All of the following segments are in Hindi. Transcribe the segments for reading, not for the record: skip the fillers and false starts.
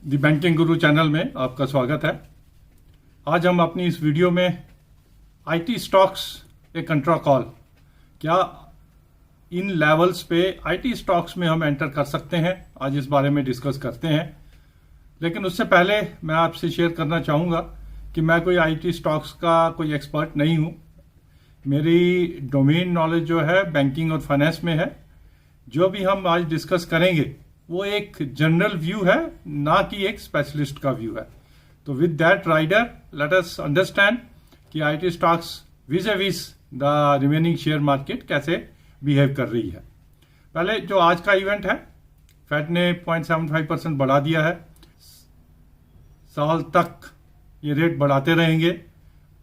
दी बैंकिंग गुरु चैनल में आपका स्वागत है। आज हम अपनी इस वीडियो में आईटी स्टॉक्स ए कंट्रा कॉल, क्या इन लेवल्स पे आईटी स्टॉक्स में हम एंटर कर सकते हैं, आज इस बारे में डिस्कस करते हैं। लेकिन उससे पहले मैं आपसे शेयर करना चाहूँगा कि मैं कोई आईटी स्टॉक्स का कोई एक्सपर्ट नहीं हूँ। मेरी डोमेन नॉलेज जो है बैंकिंग और फाइनेंस में है। जो भी हम आज डिस्कस करेंगे वो एक जनरल व्यू है, ना कि एक स्पेशलिस्ट का व्यू है। तो with that rider let us understand कि IT stocks vis the remaining share market कैसे बिहेव कर रही है। पहले जो आज का इवेंट है, फेड ने 0.75% बढ़ा दिया है। साल तक ये रेट बढ़ाते रहेंगे।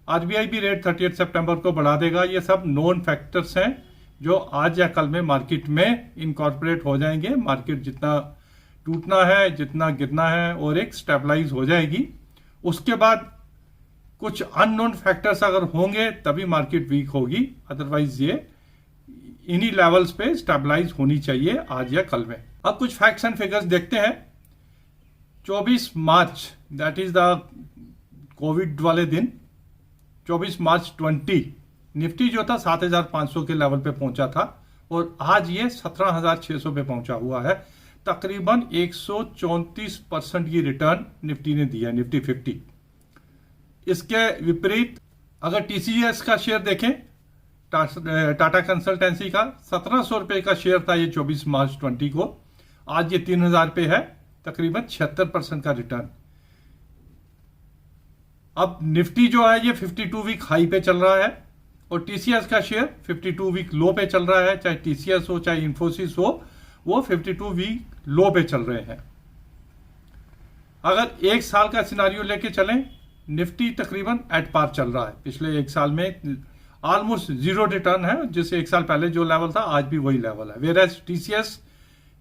आरबीआई भी रेट 30 सितंबर को बढ़ा देगा। ये सब नोन फैक्टर्स हैं जो आज या कल में मार्केट में इनकॉर्पोरेट हो जाएंगे। मार्केट जितना टूटना है, जितना गिरना है, और एक स्टेबलाइज हो जाएगी। उसके बाद कुछ अननोन फैक्टर्स अगर होंगे तभी मार्केट वीक होगी, अदरवाइज ये इन्हीं लेवल्स पे स्टेबलाइज होनी चाहिए आज या कल में। अब कुछ फैक्ट्स एंड फिगर्स देखते हैं। 24 मार्च दैट इज द कोविड वाले दिन, 24 मार्च 20 निफ्टी जो था 7,500 के लेवल पे पहुंचा था और आज ये 17,600 पे पहुंचा हुआ है। तकरीबन 134% की रिटर्न निफ्टी ने दिया, निफ्टी 50। इसके विपरीत अगर टीसीएस का शेयर देखें, टाटा कंसल्टेंसी का 1700 रुपए का शेयर था ये 24 मार्च 20 को, आज ये 3,000 पे है, तकरीबन 76% का रिटर्न। अब निफ्टी जो है ये 52 वीक हाई पे चल रहा है और टीसीएस का शेयर 52 वीक लो पे चल रहा है। चाहे टीसीएस हो चाहे इंफोसिस हो, वो 52 वीक लो पे चल रहे हैं। अगर एक साल का सिनारियो लेके चलें, निफ्टी तकरीबन एट पार चल रहा है। पिछले एक साल में ऑलमोस्ट जीरो रिटर्न है, जिससे एक साल पहले जो लेवल था आज भी वही लेवल है। वेयरएज टीसीएस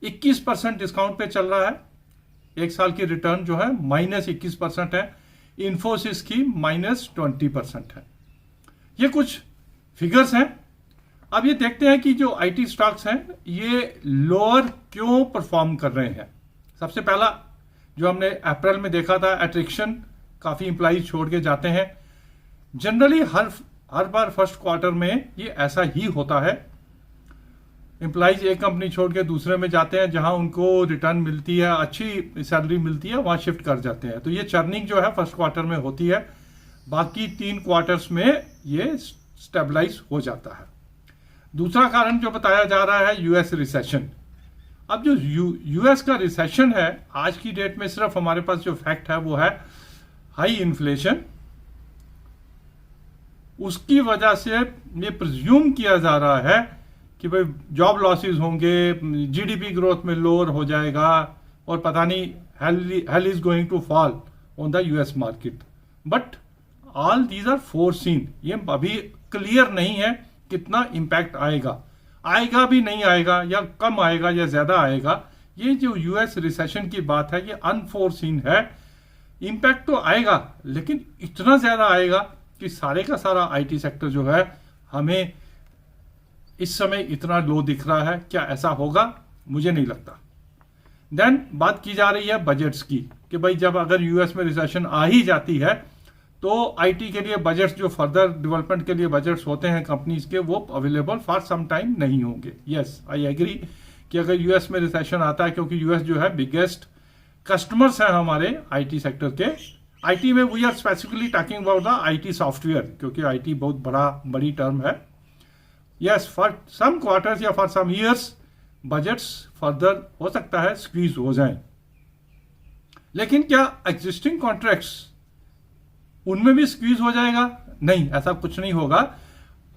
21% डिस्काउंट पे चल रहा है। एक साल की रिटर्न जो है -21% है। इंफोसिस की -20% है। ये कुछ फिगर्स हैं। अब ये देखते हैं कि जो आईटी स्टॉक्स हैं ये लोअर क्यों परफॉर्म कर रहे हैं। सबसे पहला जो हमने अप्रैल में देखा था, एट्रिक्शन, काफी इंप्लॉइज छोड़ के जाते हैं। जनरली हर बार फर्स्ट क्वार्टर में ये ऐसा ही होता है। एम्प्लॉइज एक कंपनी छोड़ के दूसरे में जाते हैं, जहां उनको रिटर्न मिलती है, अच्छी सैलरी मिलती है, वहां शिफ्ट कर जाते हैं। तो ये चर्निंग जो है फर्स्ट क्वार्टर में होती है, बाकी 3 क्वार्टर्स में ये स्टेबलाइज हो जाता है। दूसरा कारण जो बताया जा रहा है, यूएस रिसेशन। अब जो यूएस का रिसेशन है, आज की डेट में सिर्फ हमारे पास जो फैक्ट है वो है हाई इन्फ्लेशन। उसकी वजह से ये प्रिज्यूम किया जा रहा है कि भाई जॉब लॉसेस होंगे, जीडीपी ग्रोथ में लोअर हो जाएगा और पता नहीं hell is going to fall on the US market. But all these are foreseen. ये अभी क्लियर नहीं है कितना इंपैक्ट आएगा भी नहीं आएगा, या कम आएगा या ज्यादा आएगा। ये जो यूएस रिसेशन की बात है ये अनफोरसीन है। इंपैक्ट तो आएगा लेकिन इतना ज्यादा आएगा कि सारे का सारा आईटी सेक्टर जो है हमें इस समय इतना लो दिख रहा है। क्या ऐसा होगा? मुझे नहीं लगता। देन बात की जा रही है बजट्स की कि भाई जब अगर यूएस में रिसेशन आ ही जाती है तो आईटी के लिए बजट्स, जो फर्दर डेवलपमेंट के लिए बजट्स होते हैं कंपनीज के, वो अवेलेबल फॉर सम टाइम नहीं होंगे। यस, आई एग्री कि अगर यूएस में रिसेशन आता है, क्योंकि यूएस जो है बिगेस्ट कस्टमर्स हैं हमारे आईटी सेक्टर के। आईटी में we are specifically talking about the IT software, क्योंकि आईटी बहुत बड़ी टर्म है। यस, फॉर सम क्वार्टर्स या for some years budgets further हो सकता है स्क्वीज हो जाएं। लेकिन क्या एग्जिस्टिंग कॉन्ट्रैक्ट्स उनमें भी स्क्वीज हो जाएगा? नहीं, ऐसा कुछ नहीं होगा।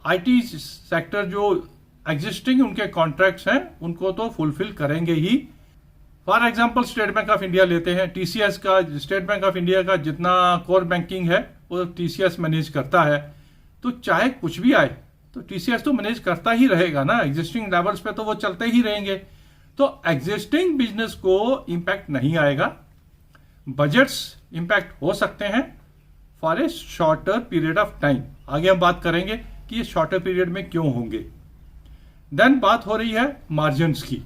आईटी सेक्टर जो एग्जिस्टिंग उनके कॉन्ट्रैक्ट्स हैं उनको तो फुलफिल करेंगे ही। For example State Bank of India लेते हैं। टीसीएस का, स्टेट बैंक ऑफ इंडिया का जितना कोर बैंकिंग है वो टीसीएस मैनेज करता है। तो चाहे कुछ भी आए तो टीसीएस तो मैनेज करता ही रहेगा ना, एग्जिस्टिंग लेवल्स पे तो वो चलते ही रहेंगे। तो एग्जिस्टिंग बिजनेस को इंपैक्ट नहीं आएगा। बजट्स इंपैक्ट हो सकते हैं for a shorter period of time. आगे हम बात करेंगे कि ये शॉर्टर पीरियड में क्यों होंगे। देन बात हो रही है मार्जिन्स की।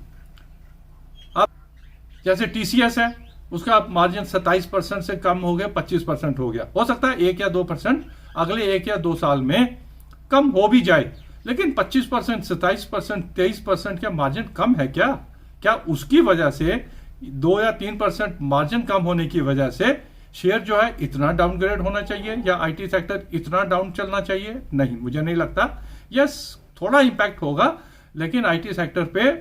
अब जैसे टीसीएस है, उसका मार्जिन 27% से कम हो गया, 25% हो गया। हो सकता है 1 या 2% अगले 1 या 2 साल में कम हो भी जाए, लेकिन 25%, 27%, 23% का मार्जिन कम है क्या? क्या उसकी वजह से 2 या 3% मार्जिन कम होने की वजह से शेयर जो है इतना डाउनग्रेड होना चाहिए या आईटी सेक्टर इतना डाउन चलना चाहिए? नहीं, मुझे नहीं लगता। यस, थोड़ा इंपैक्ट होगा, लेकिन आईटी सेक्टर पे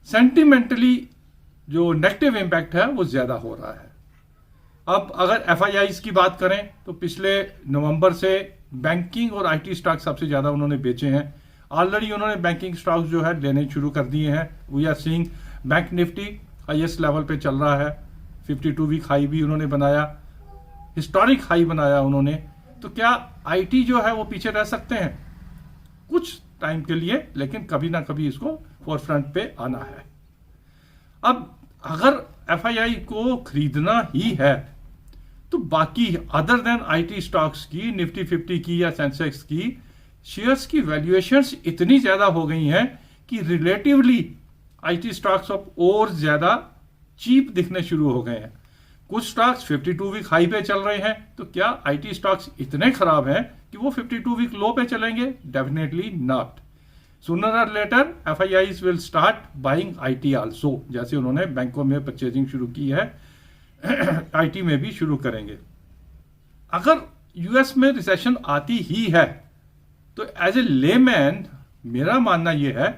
सेंटिमेंटली जो नेगेटिव इंपैक्ट है वो ज्यादा हो रहा है। अब अगर एफआईआईज की बात करें तो पिछले नवंबर से बैंकिंग और आईटी स्टॉक सबसे ज्यादा उन्होंने बेचे हैं। ऑलरेडी उन्होंने बैंकिंग स्टॉक्स जो है लेने शुरू कर दिए हैं। We are seeing bank Nifty highest level पे चल रहा है, 52 वीक हाई भी उन्होंने बनाया, हिस्टोरिक हाई बनाया उन्होंने। तो क्या आईटी जो है वो पीछे रह सकते हैं कुछ टाइम के लिए, लेकिन कभी ना कभी इसको फोरफ्रंट पे आना है। अब अगर एफआईआई को खरीदना ही है तो बाकी अदर देन आईटी स्टॉक्स की, निफ्टी 50 की या सेंसेक्स की शेयर्स की वैल्यूएशंस इतनी ज्यादा हो गई हैं कि रिलेटिवली आईटी स्टॉक्स अब और ज्यादा चीप दिखने शुरू हो गए हैं। कुछ स्टॉक्स 52 वीक हाई पे चल रहे हैं, तो क्या आईटी स्टॉक्स इतने खराब हैं कि वो 52 वीक लो पे चलेंगे? Definitely not. सूनर और later FIIs will start buying IT also, जैसे उन्होंने बैंकों में परचेजिंग शुरू की है, आईटी में भी शुरू करेंगे। अगर यूएस में रिसेशन आती ही है तो एज ए लेमैन मेरा मानना यह है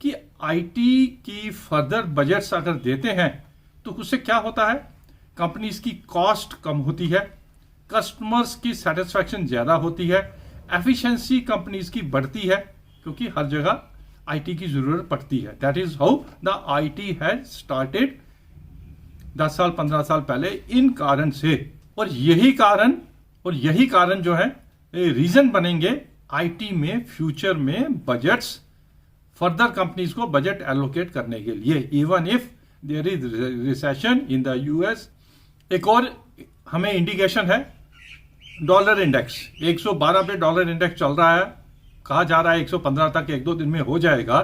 कि आईटी की फर्दर बजट्स अगर देते हैं तो उससे क्या होता है, कंपनीज की कॉस्ट कम होती है, कस्टमर्स की सेटिस्फैक्शन ज्यादा होती है, एफिशिएंसी कंपनीज की बढ़ती है, क्योंकि हर जगह आईटी की जरूरत पड़ती है। That is how the IT has started 10 साल 15 साल पहले, इन कारण से। और यही कारण जो है रीजन बनेंगे आईटी में फ्यूचर में बजट्स, फर्दर कंपनीज को बजट एलोकेट करने के लिए, even if there is recession in the US. एक और हमें इंडिकेशन है डॉलर इंडेक्स, 112 पे डॉलर इंडेक्स चल रहा है, कहा जा रहा है 115 तक 1-2 दिन में हो जाएगा।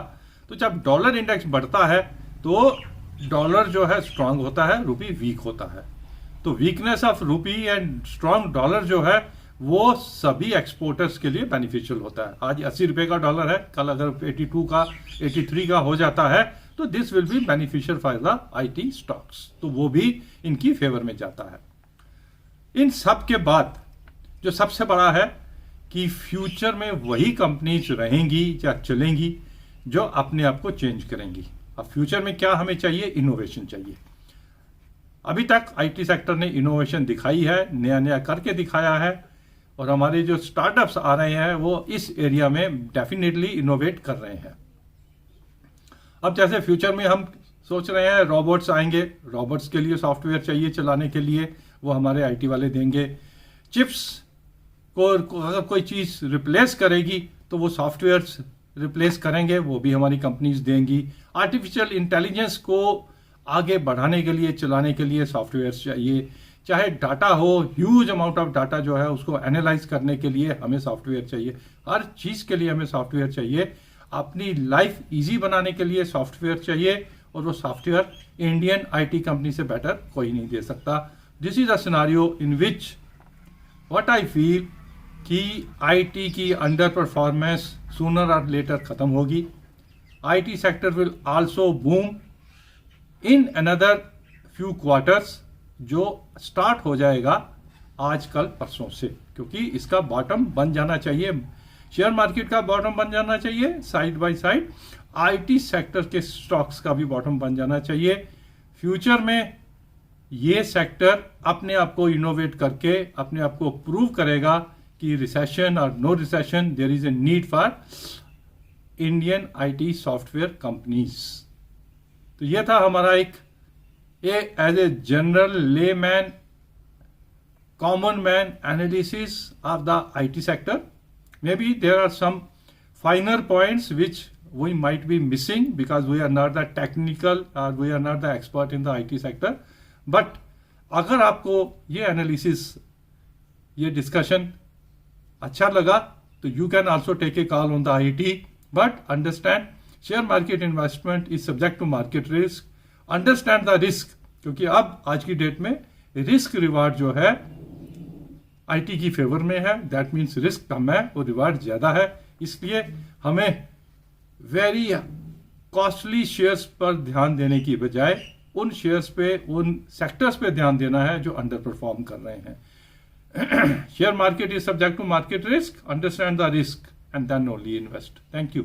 तो जब डॉलर इंडेक्स बढ़ता है तो डॉलर जो है स्ट्रांग होता है, रुपी वीक होता है। तो weakness of rupee and strong dollar जो है वो सभी एक्सपोर्टर्स के लिए बेनिफिशियल होता है। आज 80 रुपए का डॉलर है, कल अगर 82 का 83 का हो जाता है तो this will be beneficial for the IT stocks, तो वो भी इनकी फेवर में जाता है। इन सब के बाद जो सबसे बड़ा है कि फ्यूचर में वही कंपनीज रहेंगी या चलेंगी जो अपने आप को चेंज करेंगी। अब फ्यूचर में क्या हमें चाहिए? इनोवेशन चाहिए। अभी तक आईटी सेक्टर ने इनोवेशन दिखाई है, नया नया करके दिखाया है, और हमारे जो स्टार्टअप्स आ रहे हैं वो इस एरिया में डेफिनेटली इनोवेट कर रहे हैं। अब जैसे फ्यूचर में हम सोच रहे हैं रोबोट्स आएंगे, रोबोट्स के लिए सॉफ्टवेयर चाहिए चलाने के लिए, वो हमारे आईटी वाले देंगे। चिप्स को अगर कोई चीज रिप्लेस करेगी तो वो सॉफ्टवेयर रिप्लेस करेंगे, वो भी हमारी कंपनीज देंगी। आर्टिफिशियल इंटेलिजेंस को आगे बढ़ाने के लिए, चलाने के लिए सॉफ्टवेयर चाहिए। चाहे डाटा हो, ह्यूज अमाउंट ऑफ डाटा जो है उसको एनालाइज करने के लिए हमें सॉफ्टवेयर चाहिए। हर चीज के लिए हमें सॉफ्टवेयर चाहिए। अपनी लाइफ इजी बनाने के लिए सॉफ्टवेयर चाहिए, और वो सॉफ्टवेयर इंडियन आईटी कंपनी से बेटर कोई नहीं दे सकता। This is a scenario in which what I feel कि आईटी की अंडर परफॉर्मेंस सूनर और लेटर खत्म होगी। IT sector will also boom in another few quarters, जो स्टार्ट हो जाएगा आज कल परसों से, क्योंकि इसका बॉटम बन जाना चाहिए, शेयर मार्केट का बॉटम बन जाना चाहिए, side by side IT sector के स्टॉक्स का भी बॉटम बन जाना चाहिए। फ्यूचर में ये सेक्टर अपने आप को इनोवेट करके अपने आप को प्रूव करेगा कि रिसेशन और no recession there is a need for Indian IT software companies. तो यह था हमारा एक as a general layman, common man analysis of the IT sector. Maybe there are some finer points which we might be missing because we are not the technical or we are not the expert in the IT sector. But अगर आपको ये एनालिसिस, ये डिस्कशन अच्छा लगा तो you can also take a call on the IT, but understand share market investment is subject to market risk. Understand the risk क्योंकि अब आज की डेट में रिस्क रिवार्ड जो है आईटी की फेवर में है। दैट मीन्स रिस्क कम है और रिवार्ड ज्यादा है, इसलिए हमें वेरी कॉस्टली शेयर्स पर ध्यान देने की बजाय उन शेयर्स पे, उन सेक्टर्स पे ध्यान देना है जो अंडर परफॉर्म कर रहे हैं। Share market is subject to market risk, understand the risk and then only invest. Thank you.